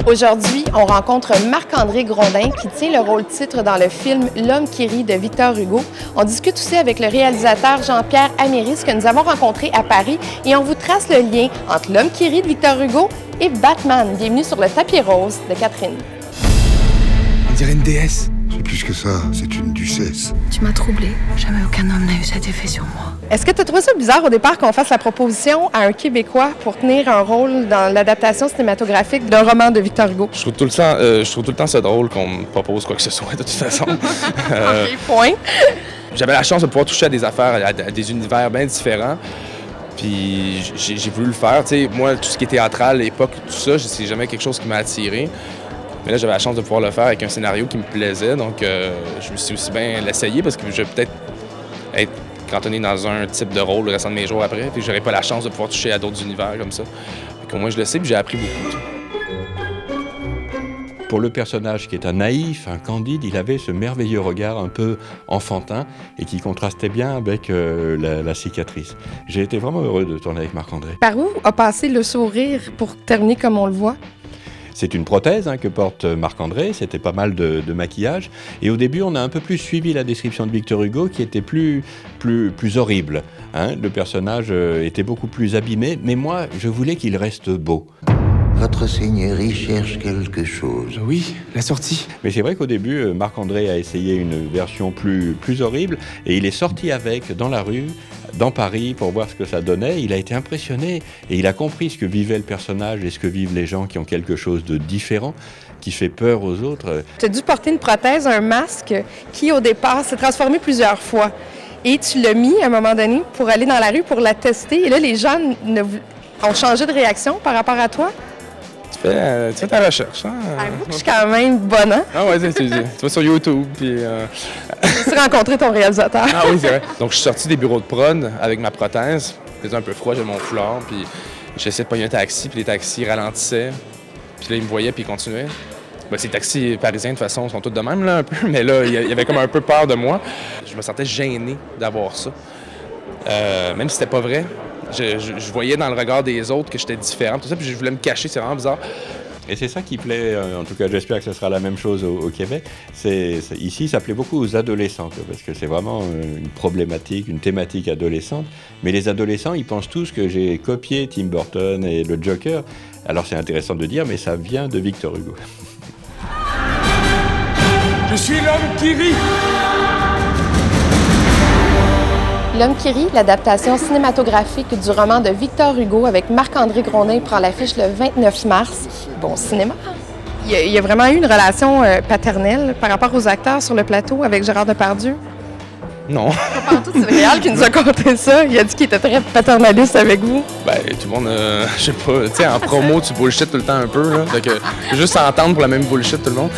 Aujourd'hui, on rencontre Marc-André Grondin qui tient le rôle-titre dans le film L'homme qui rit de Victor Hugo. On discute aussi avec le réalisateur Jean-Pierre Améris que nous avons rencontré à Paris et on vous trace le lien entre L'homme qui rit de Victor Hugo et Batman. Bienvenue sur le tapis rose de Catherine. On dirait une déesse. C'est plus que ça, c'est une duchesse. Tu m'as troublée. Jamais aucun homme n'a eu cet effet sur moi. Est-ce que tu as trouvé ça bizarre au départ qu'on fasse la proposition à un Québécois pour tenir un rôle dans l'adaptation cinématographique d'un roman de Victor Hugo? Je trouve tout le temps ça drôle qu'on me propose quoi que ce soit, de toute façon. OK, point. J'avais la chance de pouvoir toucher à des affaires, à des univers bien différents. Puis j'ai voulu le faire. Tu sais, moi, tout ce qui est théâtral, l'époque, tout ça, c'est jamais quelque chose qui m'a attiré. Mais là, j'avais la chance de pouvoir le faire avec un scénario qui me plaisait. Donc, je me suis aussi bien l'essayer parce que je vais peut-être être cantonné dans un type de rôle le restant de mes jours après. Puis j'aurais pas la chance de pouvoir toucher à d'autres univers comme ça. Au moins, je le sais, puis j'ai appris beaucoup. Pour le personnage qui est un naïf, un candide, il avait ce merveilleux regard un peu enfantin et qui contrastait bien avec la cicatrice. J'ai été vraiment heureux de tourner avec Marc-André. Par où a passé le sourire pour terminer comme on le voit? C'est une prothèse que porte Marc-André, c'était pas mal de maquillage. Et au début, on a un peu plus suivi la description de Victor Hugo qui était plus horrible. Le personnage était beaucoup plus abîmé, mais moi, je voulais qu'il reste beau. Votre seigneurie cherche quelque chose. Oui, la sortie. Mais c'est vrai qu'au début, Marc-André a essayé une version plus horrible et il est sorti avec dans la rue, dans Paris, pour voir ce que ça donnait. Il a été impressionné et il a compris ce que vivait le personnage et ce que vivent les gens qui ont quelque chose de différent, qui fait peur aux autres. Tu as dû porter une prothèse, un masque, qui au départ s'est transformé plusieurs fois. Et tu l'as mis à un moment donné pour aller dans la rue pour la tester. Et là, les gens ont changé de réaction par rapport à toi. Tu fais ta recherche, hein? Avoue que je suis quand même bonne, hein? Ah ouais, tu vas sur YouTube, puis... Tu as rencontré ton réalisateur. Ah oui, c'est vrai. Donc, je suis sorti des bureaux de prod avec ma prothèse. Il faisait un peu froid, j'avais mon foulard, puis j'essayais de pogner un taxi, puis les taxis ralentissaient. Puis là, ils me voyaient, puis ils continuaient. Ben, ces taxis parisiens, de toute façon, sont tous de même, là, un peu. Mais là, il y avait comme un peu peur de moi. Je me sentais gêné d'avoir ça. Même si c'était pas vrai. Je voyais dans le regard des autres que j'étais différent, tout ça, puis je voulais me cacher, c'est vraiment bizarre. Et c'est ça qui plaît, en tout cas j'espère que ce sera la même chose au Québec. Ici, ça plaît beaucoup aux adolescentes, parce que c'est vraiment une problématique, une thématique adolescente. Mais les adolescents, ils pensent tous que j'ai copié Tim Burton et le Joker. Alors c'est intéressant de dire, mais ça vient de Victor Hugo. Je suis l'homme qui rit. L'homme qui rit, l'adaptation cinématographique du roman de Victor Hugo avec Marc-André Grondin prend l'affiche le 29 mars. Bon cinéma. Il y a vraiment eu une relation paternelle par rapport aux acteurs sur le plateau avec Gérard Depardieu. Non. C'est Réal qui nous a conté ça. Il a dit qu'il était très paternaliste avec vous. Ben, tout le monde, je sais pas, tu sais, en promo, tu bullshit tout le temps un peu, là. Donc, juste s'entendre pour la même bullshit, tout le monde.